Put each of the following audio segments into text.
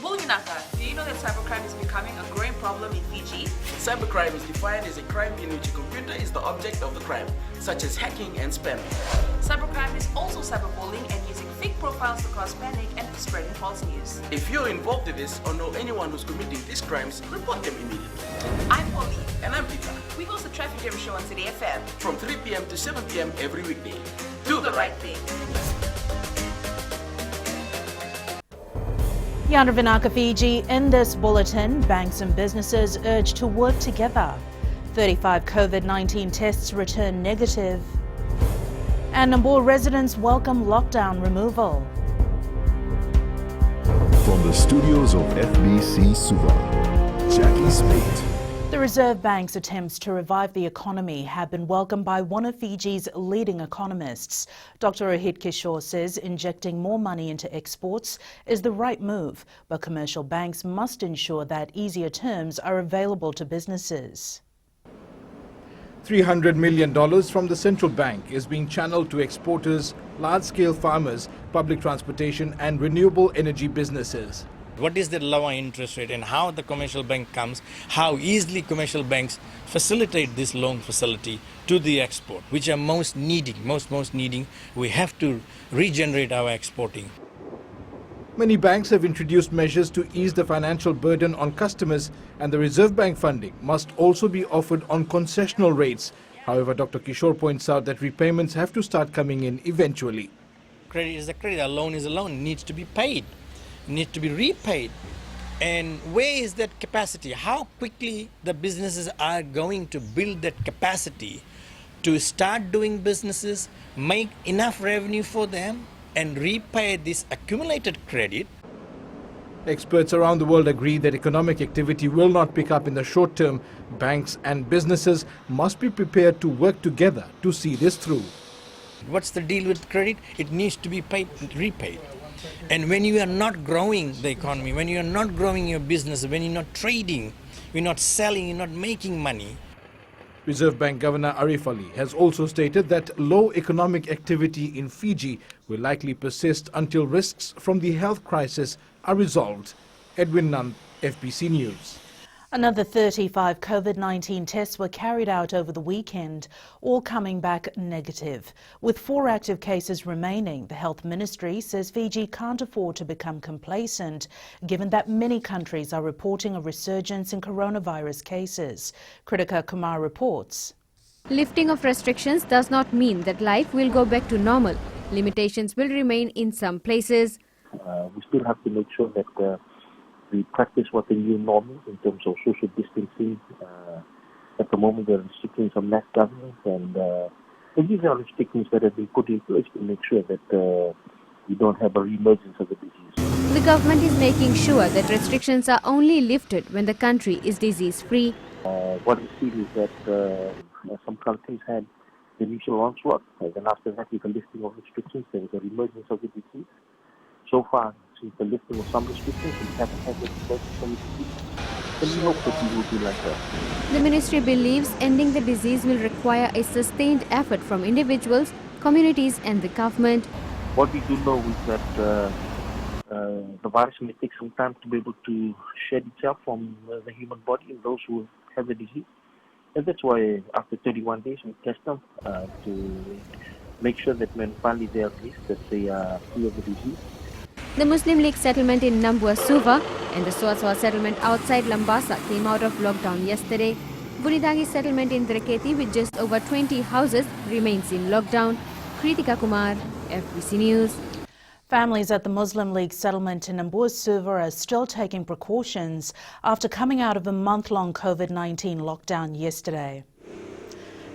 Bulunaka, do you know that cybercrime is becoming a growing problem in Fiji? Cybercrime is defined as a crime in which a computer is the object of the crime, such as hacking and spamming. Cybercrime is also cyberbullying and using fake profiles to cause panic and spreading false news. If you're involved in this or know anyone who's committing these crimes, report them immediately. I'm Polly. And I'm Peter. We host the Traffic Jam Show on City FM. From 3 p.m. to 7 p.m. every weekday. Do the right thing. Yana Vinaka, Fiji. In this bulletin, banks and businesses urged to work together. 35 COVID-19 tests return negative. And Nambour residents welcome lockdown removal. From the studios of FBC Suva, Jackie Smith. The Reserve Bank's attempts to revive the economy have been welcomed by one of Fiji's leading economists. Dr. Rohit Kishore says injecting more money into exports is the right move, but commercial banks must ensure that easier terms are available to businesses. $300 million from the central bank is being channeled to exporters, large-scale farmers, public transportation and renewable energy businesses. What is the lower interest rate and how the commercial bank comes, how easily commercial banks facilitate this loan facility to the export, which are most needing. We have to regenerate our exporting. Many banks have introduced measures to ease the financial burden on customers, and the Reserve Bank funding must also be offered on concessional rates. However, Dr. Kishore points out that repayments have to start coming in eventually. Credit is a credit, a loan is a loan, it needs to be paid. Need to be repaid. And where is that capacity? How quickly the businesses are going to build that capacity to start doing businesses, make enough revenue for them and repay this accumulated credit? Experts around the world agree that economic activity will not pick up in the short term. Banks and businesses must be prepared to work together to see this through. What's the deal with credit? It needs to be repaid. And when you are not growing the economy, when you are not growing your business, when you're not trading, you're not selling, you're not making money. Reserve Bank Governor Arif Ali has also stated that low economic activity in Fiji will likely persist until risks from the health crisis are resolved. Edwin Nunn, FBC News. Another 35 COVID-19 tests were carried out over the weekend, all coming back negative. With 4 active cases remaining, the Health Ministry says Fiji can't afford to become complacent, given that many countries are reporting a resurgence in coronavirus cases. Kritika Kumar reports. Lifting of restrictions does not mean that life will go back to normal. Limitations will remain in some places. We still have to make sure that we practice what the new normal in terms of social distancing. At the moment, there are restrictions on mass gatherings, and these are restrictions that have been put in place to make sure that we don't have a re-emergence of the disease. The government is making sure that restrictions are only lifted when the country is disease-free. What we see is that some countries had the initial onslaught, and then after that, with the lifting of restrictions, there was a re-emergence of the disease. So far, since the lifting of some restrictions, we haven't had the re-emergence of the disease. So we hope that we will be like that. The ministry believes ending the disease will require a sustained effort from individuals, communities and the government. What we do know is that the virus may take some time to be able to shed itself from the human body in those who have the disease. And that's why after 31 days we test them to make sure that when finally they are released, that they are free of the disease. The Muslim League settlement in Nambour Suva and the Swaswa settlement outside Lambasa came out of lockdown yesterday. Bunidagi settlement in Dreketi with just over 20 houses remains in lockdown. Kritika Kumar, FBC News. Families at the Muslim League settlement in Nambour Suva are still taking precautions after coming out of a month-long COVID-19 lockdown yesterday.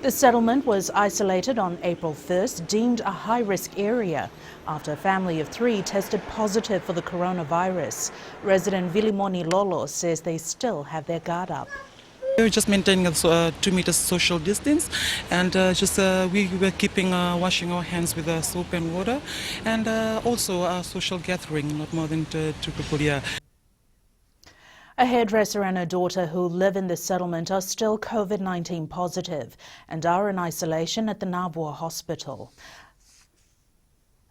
The settlement was isolated on April 1st, deemed a high-risk area, after a family of 3 tested positive for the coronavirus. Resident Vilimoni Lolo says they still have their guard up. We're just maintaining a 2 meters social distance, and we were keeping washing our hands with soap and water, and also a social gathering, not more than 2 people here. A hairdresser and her daughter who live in the settlement are still COVID-19 positive and are in isolation at the Nabua hospital.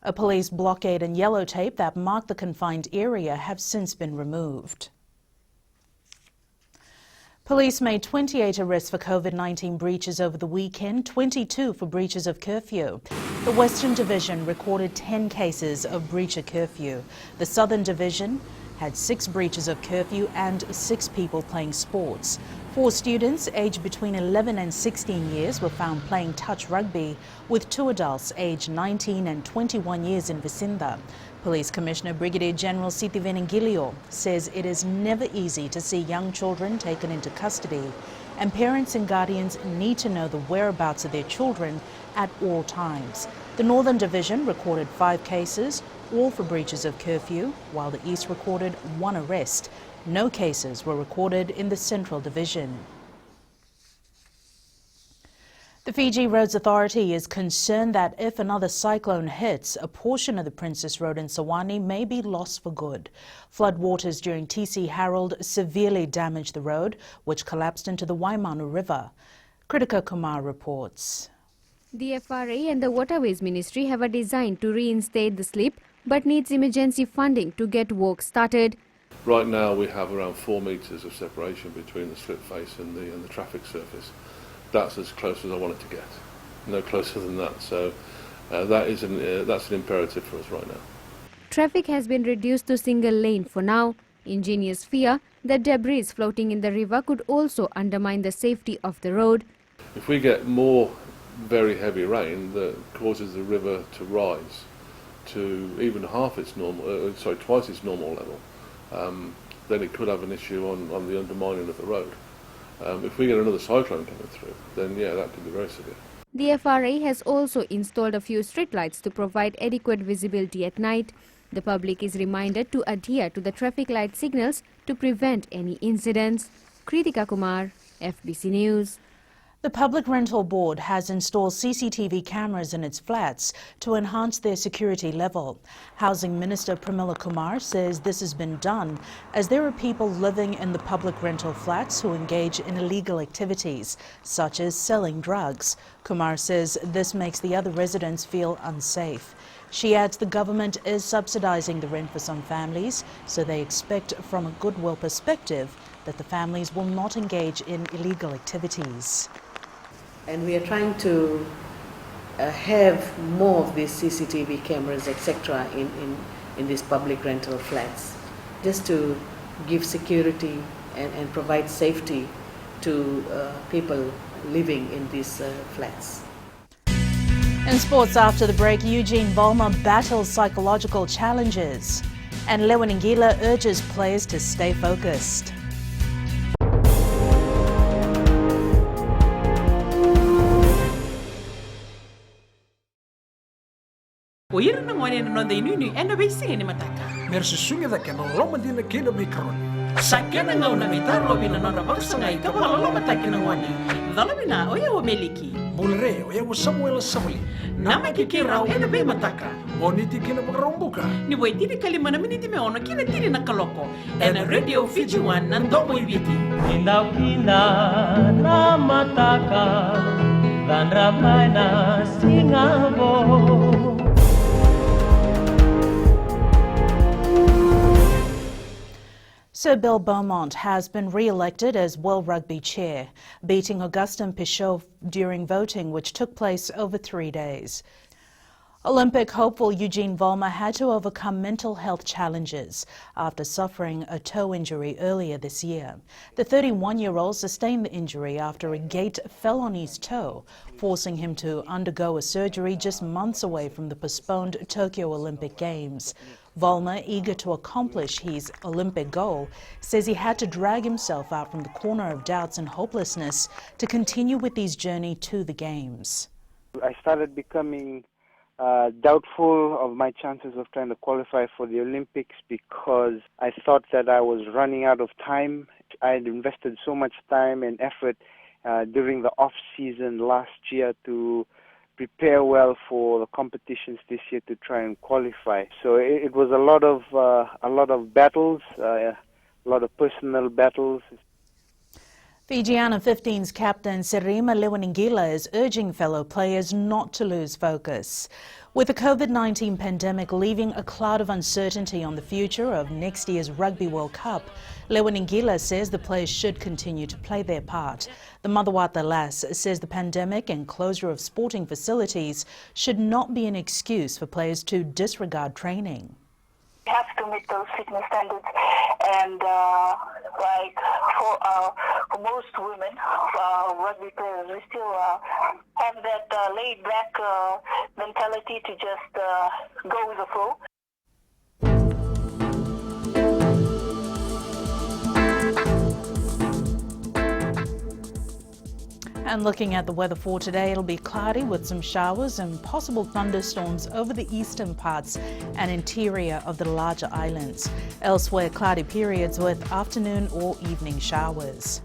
A police blockade and yellow tape that marked the confined area have since been removed. Police made 28 arrests for COVID-19 breaches over the weekend, 22 for breaches of curfew. The Western Division recorded 10 cases of breach of curfew. The Southern Division had 6 breaches of curfew and 6 people playing sports. 4 students aged between 11 and 16 years were found playing touch rugby, with 2 adults aged 19 and 21 years in Vicinda. Police Commissioner Brigadier General Sitivenengilio says it is never easy to see young children taken into custody, and parents and guardians need to know the whereabouts of their children at all times. The Northern Division recorded 5 cases, all for breaches of curfew, while the East recorded 1 arrest. No cases were recorded in the Central Division. The Fiji Roads Authority is concerned that if another cyclone hits, a portion of the Princess Road in Sawani may be lost for good. Floodwaters during TC Harold severely damaged the road, which collapsed into the Waimanu River. Kritika Kumar reports. The FRA and the Waterways Ministry have a design to reinstate the slip, but needs emergency funding to get work started. Right now we have around 4 metres of separation between the slip face and the traffic surface. That's as close as I want it to get. No closer than that. So that's an imperative for us right now. Traffic has been reduced to single lane for now. Engineers fear that debris floating in the river could also undermine the safety of the road. If we get more very heavy rain that causes the river to rise to even twice its normal level, then it could have an issue on the undermining of the road. If we get another cyclone coming through, then yeah, that could be very severe. The FRA has also installed a few streetlights to provide adequate visibility at night. The public is reminded to adhere to the traffic light signals to prevent any incidents. Kritika Kumar, FBC News. The Public Rental Board has installed CCTV cameras in its flats to enhance their security level. Housing Minister Pramila Kumar says this has been done as there are people living in the public rental flats who engage in illegal activities, such as selling drugs. Kumar says this makes the other residents feel unsafe. She adds the government is subsidizing the rent for some families, so they expect from a goodwill perspective that the families will not engage in illegal activities. And we are trying to have more of these CCTV cameras, etc., in these public rental flats, just to give security and provide safety to people living in these flats. In sports after the break, Eugene VOLLMER battles psychological challenges, and Lewaningila urges players to stay focused. Oira na ngone no de nunu ena be singe ni mataka. Mersu sunga da kena loma dina kena be karon. Sakena ngau na mitaro bina na baksa ngai ka wala loma takina ngone. Dalabina oya o meliki. Mulre oya o Samuel Samuli. Nama kikira ena be mataka. Oniti kena bagrombuka. Ni wai tiri kalima na miniti me ona kina tiri na kaloko. Ena radio Fiji One na ndomo ibiti. Pinda pinda na mataka. Dan ramai na singabo. Sir Bill Beaumont has been re-elected as World Rugby Chair, beating Augustin Pichot during voting which took place over 3 days. Olympic hopeful Eugene VOLLMER had to overcome mental health challenges after suffering a toe injury earlier this year. The 31-year-old sustained the injury after a gate fell on his toe, forcing him to undergo a surgery just months away from the postponed Tokyo Olympic Games. VOLLMER, eager to accomplish his Olympic goal, says he had to drag himself out from the corner of doubts and hopelessness to continue with his journey to the Games. I started becoming doubtful of my chances of trying to qualify for the Olympics because I thought that I was running out of time. I had invested so much time and effort during the off-season last year to prepare well for the competitions this year to try and qualify. So it was a lot of battles, a lot of personal battles. Fiji Under-15's captain Serima Lewaningila is urging fellow players not to lose focus. With the COVID-19 pandemic leaving a cloud of uncertainty on the future of next year's Rugby World Cup, Lewaningila says the players should continue to play their part. The Motherwata lass says the pandemic and closure of sporting facilities should not be an excuse for players to disregard training. We have to meet those fitness standards, and for most women, rugby players, we still have that laid-back mentality to just go with the flow. And looking at the weather for today, it'll be cloudy with some showers and possible thunderstorms over the eastern parts and interior of the larger islands. Elsewhere, cloudy periods with afternoon or evening showers.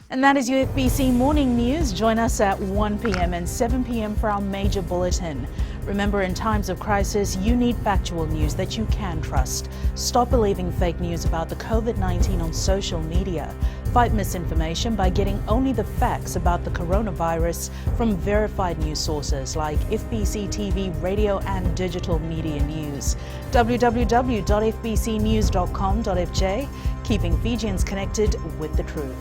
And that is your FBC Morning News. Join us at 1 p.m. and 7 p.m. for our major bulletin. Remember, in times of crisis, you need factual news that you can trust. Stop believing fake news about the COVID-19 on social media. Fight misinformation by getting only the facts about the coronavirus from verified news sources like FBC TV, radio and digital media news. www.fbcnews.com.fj, keeping Fijians connected with the truth.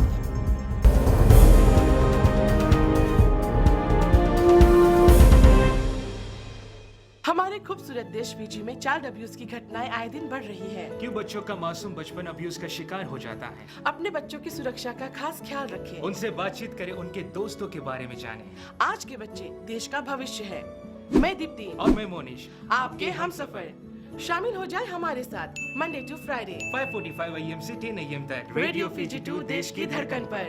हमारे खूबसूरत देश Fiji में child abuse की घटनाएं आए दिन बढ़ रही हैं। क्यों बच्चों का मासूम बचपन अब्यूज का शिकार हो जाता है? अपने बच्चों की सुरक्षा का खास ख्याल रखें। उनसे बातचीत करें, उनके दोस्तों के बारे में जानें। आज के बच्चे देश का भविष्य है। मैं दीप्ति और मैं मोनिश, आपके हमसफर। शामिल हो जाए हमारे साथ मंडे टू फ्राइडे 5:45 AM से 10 AM तक रेडियो फिजी 2 देश की धड़कन पर।